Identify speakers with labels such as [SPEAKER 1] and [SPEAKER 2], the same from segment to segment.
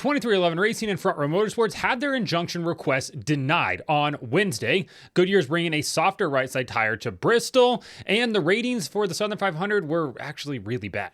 [SPEAKER 1] 2311 Racing and Front Row Motorsports had their injunction request denied on Wednesday. Goodyear's bringing a softer right side tire to Bristol, and the ratings for the Southern 500 were actually really bad.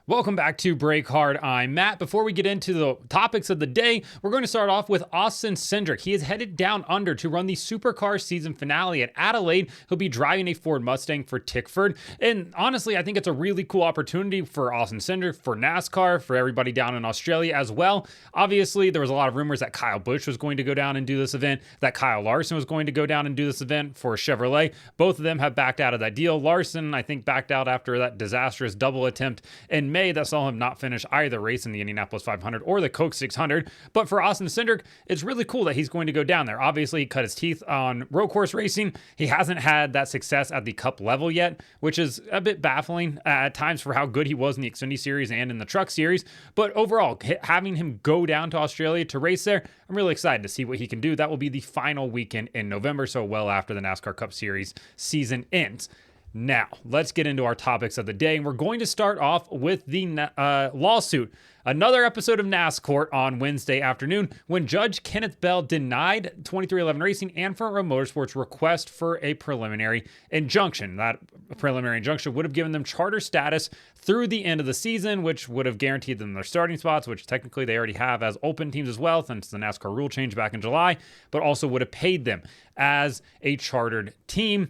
[SPEAKER 1] Welcome back to Break Hard. I'm Matt. Before we get into the topics of the day, we're going to start off with Austin Cindric. He is headed down under to run the Supercars season finale at Adelaide. He'll be driving a Ford Mustang for Tickford. And honestly, I think it's a really cool opportunity for Austin Cindric, for NASCAR, for everybody down in Australia as well. Obviously, there was a lot of rumors that Kyle Busch was going to go down and do this event, that Kyle Larson was going to go down and do this event for Chevrolet. Both of them have backed out of that deal. Larson, I think, backed out after that disastrous double attempt in May that saw him not finish either race in the Indianapolis 500 or the Coke 600. But for Austin Cindric, it's really cool that he's going to go down there. Obviously, he cut his teeth on road course racing. He hasn't had that success at the Cup level yet, which is a bit baffling at times for how good he was in the Xfinity Series and in the Truck Series. But overall, having him go down to Australia to race there, I'm really excited to see what he can do. That will be the final weekend in November, so well after the NASCAR Cup Series season ends. Now, let's get into our topics of the day. And we're going to start off with the lawsuit. Another episode of NASCAR on Wednesday afternoon when Judge Kenneth Bell denied 2311 Racing and Front Row Motorsports' request for a preliminary injunction. That preliminary injunction would have given them charter status through the end of the season, which would have guaranteed them their starting spots, which technically they already have as open teams as well, since the NASCAR rule change back in July, but also would have paid them as a chartered team.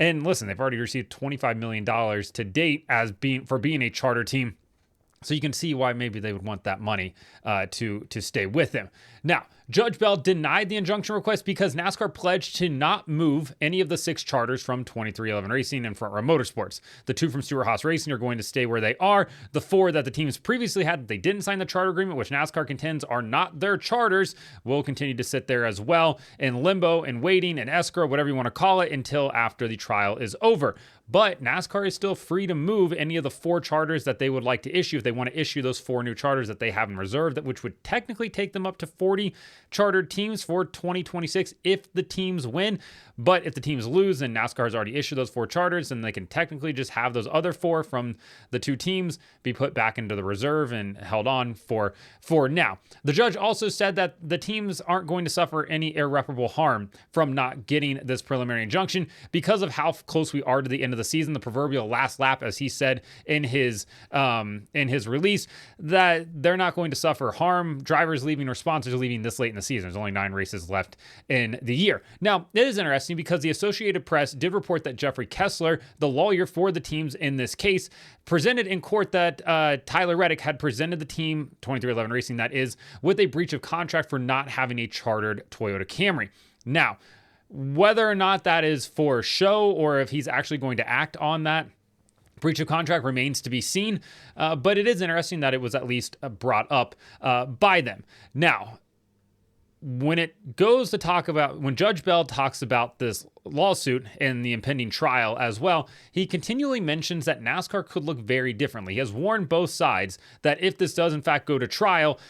[SPEAKER 1] And listen, they've already received $25 million to date for being a charter team. So you can see why maybe they would want that money to stay with them. Now, Judge Bell denied the injunction request because NASCAR pledged to not move any of the 6 charters from 2311 Racing and Front Row Motorsports. The 2 from Stewart-Haas Racing are going to stay where they are. The 4 that the teams previously had that they didn't sign the charter agreement, which NASCAR contends are not their charters, will continue to sit there as well in limbo and waiting and escrow, whatever you want to call it, until after the trial is over. But NASCAR is still free to move any of the 4 charters that they would like to issue if they want to issue those 4 new charters that they have in reserve, which would technically take them up to 40 chartered teams for 2026 if the teams win. But if the teams lose and NASCAR has already issued those 4 charters, then they can technically just have those other 4 from the 2 teams be put back into the reserve and held on for now. The judge also said that the teams aren't going to suffer any irreparable harm from not getting this preliminary injunction because of how close we are to the end of the season, the proverbial last lap, as he said in his release, that they're not going to suffer harm. Drivers leaving or sponsors leaving this late in the season. There's only 9 races left in the year. Now, it is interesting because the Associated Press did report that Jeffrey Kessler, the lawyer for the teams in this case, presented in court that Tyler Reddick had presented the team, 2311 Racing that is, with a breach of contract for not having a chartered Toyota Camry. Now, whether or not that is for show or if he's actually going to act on that breach of contract remains to be seen, but it is interesting that it was at least brought up by them. Now, when Judge Bell talks about this lawsuit and the impending trial as well, he continually mentions that NASCAR could look very differently. He has warned both sides that if this does in fact go to trial,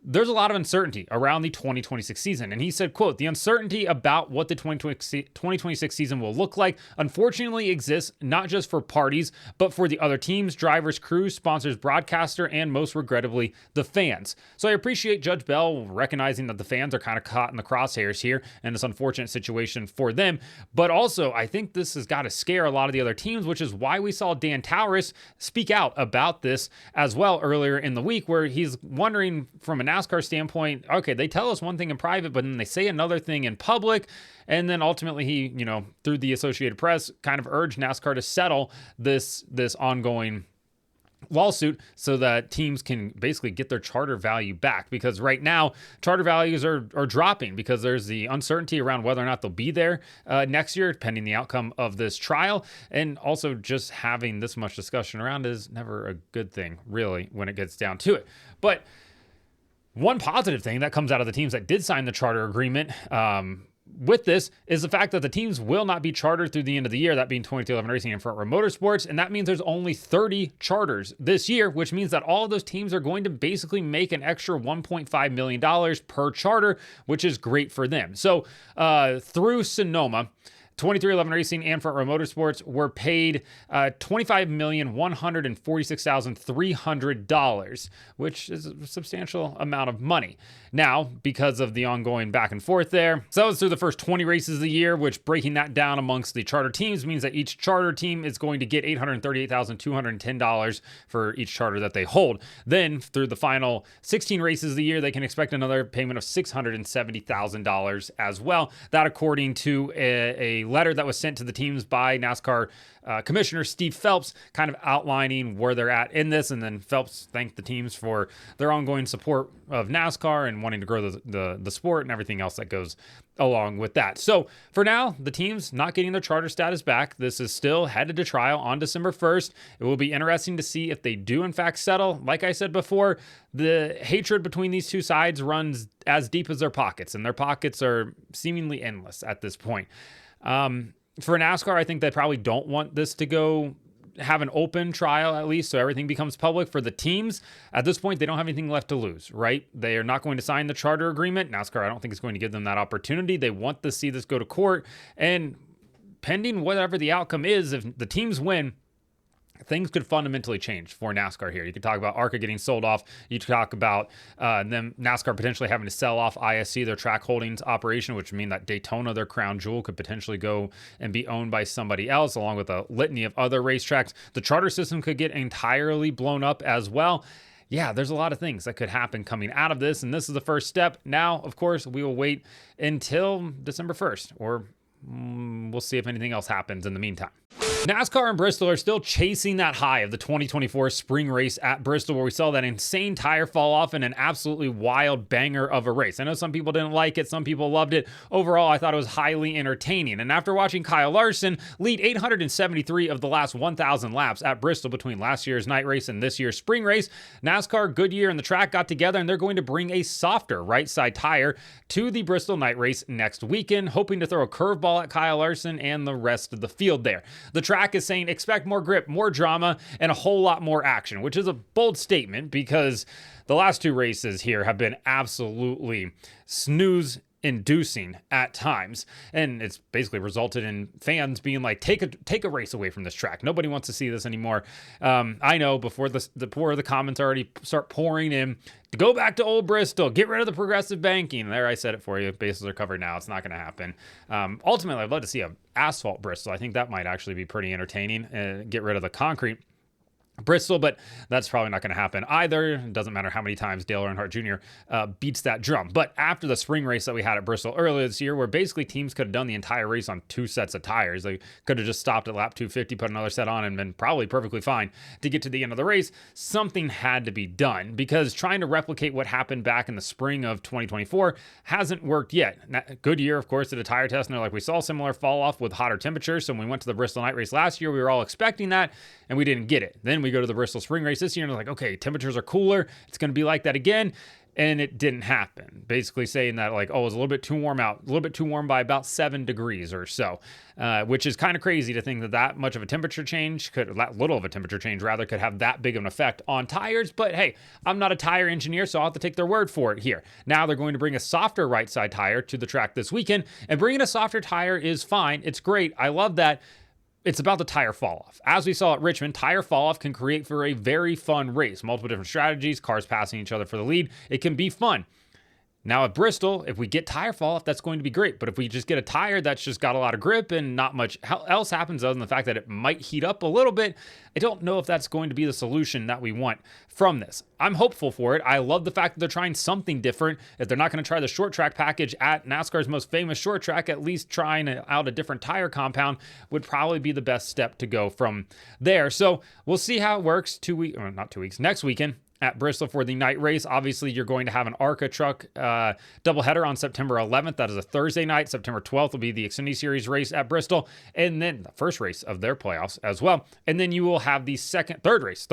[SPEAKER 1] there's a lot of uncertainty around the 2026 season. And he said, quote, "The uncertainty about what the 2026 season will look like unfortunately exists not just for parties, but for the other teams, drivers, crews, sponsors, broadcaster, and most regrettably, the fans." So I appreciate Judge Bell recognizing that the fans are kind of caught in the crosshairs here in this unfortunate situation for them. But also, I think this has got to scare a lot of the other teams, which is why we saw Dan Tauris speak out about this as well earlier in the week, where he's wondering from a NASCAR standpoint, okay, they tell us one thing in private, but then they say another thing in public. And then ultimately he, through the Associated Press, kind of urged NASCAR to settle this ongoing lawsuit so that teams can basically get their charter value back, because right now charter values are dropping because there's the uncertainty around whether or not they'll be there next year pending the outcome of this trial. And also just having this much discussion around is never a good thing really when it gets down to it. But one positive thing that comes out of the teams that did sign the charter agreement with this is the fact that the teams will not be chartered through the end of the year, that being 2311 Racing and Front Row Motorsports, and that means there's only 30 charters this year, which means that all of those teams are going to basically make an extra $1.5 million per charter, which is great for them. So through Sonoma, 2311 Racing and Front Row Motorsports were paid $25,146,300, which is a substantial amount of money. Now, because of the ongoing back and forth there, so it's through the first 20 races of the year, which breaking that down amongst the charter teams means that each charter team is going to get $838,210 for each charter that they hold. Then, through the final 16 races of the year, they can expect another payment of $670,000 as well. That according to a letter that was sent to the teams by NASCAR Commissioner Steve Phelps, kind of outlining where they're at in this. And then Phelps thanked the teams for their ongoing support of NASCAR and wanting to grow the sport and everything else that goes along with that. So for now, the teams not getting their charter status back. This is still headed to trial on December 1st. It will be interesting to see if they do in fact settle. Like I said before, the hatred between these two sides runs as deep as their pockets, and their pockets are seemingly endless at this point. For NASCAR, I think they probably don't want this to go have an open trial, at least, so everything becomes public. For the teams, at this point, they don't have anything left to lose, right? They are not going to sign the charter agreement. NASCAR, I don't think, is going to give them that opportunity. They want to see this go to court, and pending whatever the outcome is, if the teams win, things could fundamentally change for NASCAR here. You could talk about ARCA getting sold off. You could talk about them NASCAR potentially having to sell off ISC, their track holdings operation, which would mean that Daytona, their crown jewel, could potentially go and be owned by somebody else, along with a litany of other racetracks. The charter system could get entirely blown up as well. Yeah, there's a lot of things that could happen coming out of this, and this is the first step. Now, of course, we will wait until December 1st, or we'll see if anything else happens in the meantime. NASCAR and Bristol are still chasing that high of the 2024 spring race at Bristol, where we saw that insane tire fall off in an absolutely wild banger of a race. I know some people didn't like it. Some people loved it. Overall, I thought it was highly entertaining. And after watching Kyle Larson lead 873 of the last 1,000 laps at Bristol between last year's night race and this year's spring race, NASCAR, Goodyear, and the track got together, and they're going to bring a softer right side tire to the Bristol night race next weekend, hoping to throw a curveball at Kyle Larson and the rest of the field there. The track is saying expect more grip, more drama, and a whole lot more action, which is a bold statement because the last two races here have been absolutely snooze-inducing at times, and it's basically resulted in fans being like, take a race away from this track. Nobody wants to see this anymore. I know before the comments already start pouring in to go back to old Bristol, get rid of the progressive banking. There, I said it for you. Bases are covered now. It's not going to happen. Ultimately, I'd love to see an asphalt Bristol. I think that might actually be pretty entertaining. Get rid of the concrete Bristol, but that's probably not going to happen either. It doesn't matter how many times Dale Earnhardt Jr. Beats that drum. But after the spring race that we had at Bristol earlier this year, where basically teams could have done the entire race on two sets of tires, they could have just stopped at lap 250, put another set on, and been probably perfectly fine to get to the end of the race. Something had to be done, because trying to replicate what happened back in the spring of 2024 hasn't worked yet. Goodyear, of course, did a tire test, and they're like, we saw similar fall off with hotter temperatures. So when we went to the Bristol night race last year, we were all expecting that, and we didn't get it. Then we go to the Bristol spring race this year, and they're like, okay, temperatures are cooler. It's going to be like that again. And it didn't happen. Basically saying that, like, oh, it was a little bit too warm out, a little bit too warm by about 7 degrees or so, which is kind of crazy to think that much of a temperature change that little of a temperature change rather, could have that big of an effect on tires. But hey, I'm not a tire engineer, so I'll have to take their word for it here. Now they're going to bring a softer right side tire to the track this weekend, and bringing a softer tire is fine. It's great. I love that. It's about the tire fall off. As we saw at Richmond, tire fall off can create for a very fun race. Multiple different strategies, cars passing each other for the lead. It can be fun. Now at Bristol, if we get tire fall off, that's going to be great. But if we just get a tire that's just got a lot of grip and not much else happens other than the fact that it might heat up a little bit, I don't know if that's going to be the solution that we want from this. I'm hopeful for it. I love the fact that they're trying something different. If they're not going to try the short track package at NASCAR's most famous short track, at least trying out a different tire compound would probably be the best step to go from there. So we'll see how it works next weekend at Bristol for the night race. Obviously, you're going to have an ARCA truck doubleheader on September 11th. That is a Thursday night. September 12th will be the Xfinity Series race at Bristol, and then the first race of their playoffs as well. And then you will have the third race,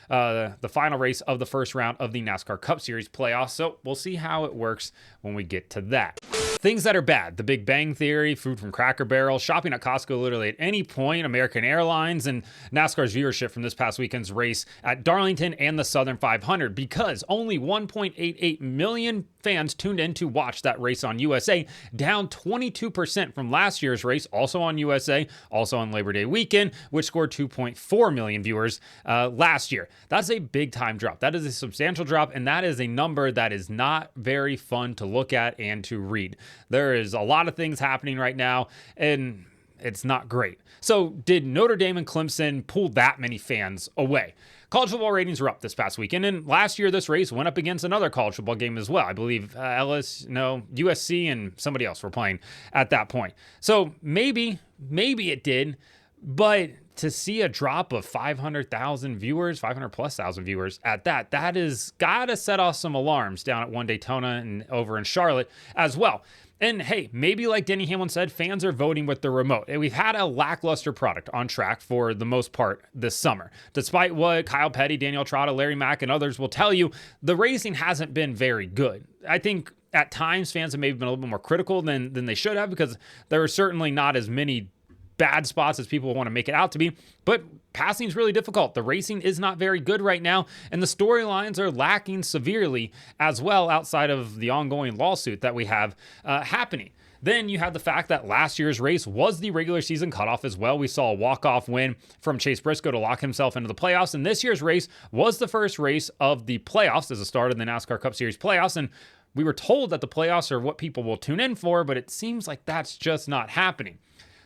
[SPEAKER 1] the final race of the first round of the NASCAR Cup Series playoffs. So we'll see how it works when we get to that. Things that are bad: The Big Bang Theory, food from Cracker Barrel, shopping at Costco literally at any point, American Airlines, and NASCAR's viewership from this past weekend's race at Darlington and the Southern 500, because only 1.88 million fans tuned in to watch that race on USA, down 22% from last year's race, also on USA, also on Labor Day weekend, which scored 2.4 million viewers last year. That's a big time drop. That is a substantial drop, and that is a number that is not very fun to look at and to read. There is a lot of things happening right now, and it's not great. So did Notre Dame and Clemson pull that many fans away? College football ratings were up this past weekend, and last year this race went up against another college football game as well. I believe USC and somebody else were playing at that point. So maybe it did, but to see a drop of 500,000 viewers, 500 plus thousand viewers at that is gotta set off some alarms down at One Daytona and over in Charlotte as well. And hey, maybe like Denny Hamlin said, fans are voting with the remote. And we've had a lackluster product on track for the most part this summer. Despite what Kyle Petty, Daniel Trotta, Larry Mack, and others will tell you, the racing hasn't been very good. I think at times fans have maybe been a little bit more critical than they should have, because there are certainly not as many bad spots as people want to make it out to be, but passing is really difficult. The racing is not very good right now, and the storylines are lacking severely as well, outside of the ongoing lawsuit that we have happening. Then you have the fact that last year's race was the regular season cutoff as well. We saw a walk-off win from Chase Briscoe to lock himself into the playoffs, and this year's race was the first race of the playoffs as a start of the NASCAR Cup Series playoffs, and we were told that the playoffs are what people will tune in for, but it seems like that's just not happening.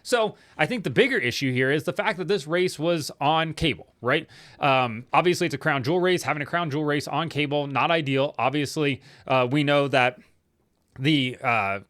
[SPEAKER 1] So I think the bigger issue here is the fact that this race was on cable, right? Obviously, it's a crown jewel race. Having a crown jewel race on cable, not ideal. Obviously, we know that the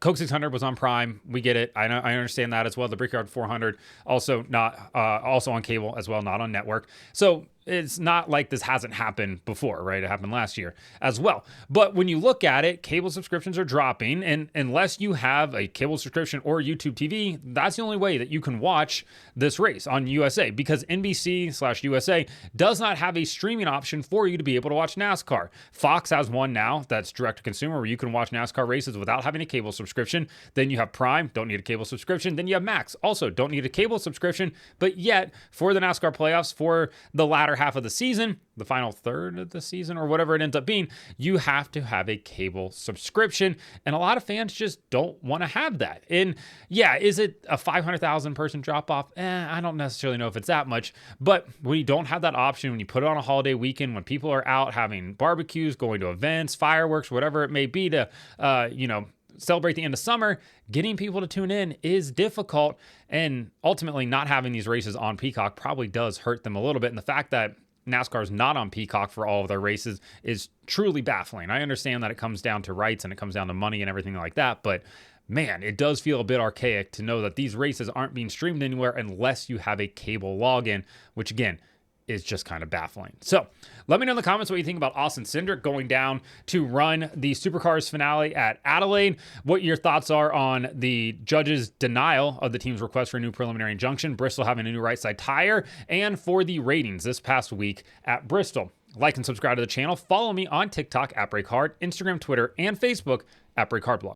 [SPEAKER 1] Coke 600 was on Prime. We get it. I understand that as well. The Brickyard 400 also on cable as well, not on network. So it's not like this hasn't happened before, right? It happened last year as well. But when you look at it, cable subscriptions are dropping, and unless you have a cable subscription or YouTube TV, that's the only way that you can watch this race on USA, because NBC/USA does not have a streaming option for you to be able to watch NASCAR. Fox has one now that's direct to consumer, where you can watch NASCAR races without having a cable subscription. Then you have Prime, don't need a cable subscription. Then you have Max, also don't need a cable subscription. But yet, for the NASCAR playoffs, for the latter half of the season, the final third of the season, or whatever it ends up being, you have to have a cable subscription, and a lot of fans just don't want to have that. And yeah, is it a 500,000 person drop off? I don't necessarily know if it's that much, but when you don't have that option, when you put it on a holiday weekend, when people are out having barbecues, going to events, fireworks, whatever it may be to celebrate the end of summer, getting people to tune in is difficult, and ultimately not having these races on Peacock probably does hurt them a little bit. And the fact that NASCAR is not on Peacock for all of their races is truly baffling. I understand that it comes down to rights and it comes down to money and everything like that, but man, it does feel a bit archaic to know that these races aren't being streamed anywhere unless you have a cable login, which again is just kind of baffling. So let me know in the comments what you think about Austin Cindric going down to run the Supercars finale at Adelaide, what your thoughts are on the judge's denial of the team's request for a new preliminary injunction, Bristol having a new right side tire, and for the ratings this past week at Bristol. Like and subscribe to the channel. Follow me on TikTok at BreakHard, Instagram, Twitter, and Facebook at BreakHardBlog.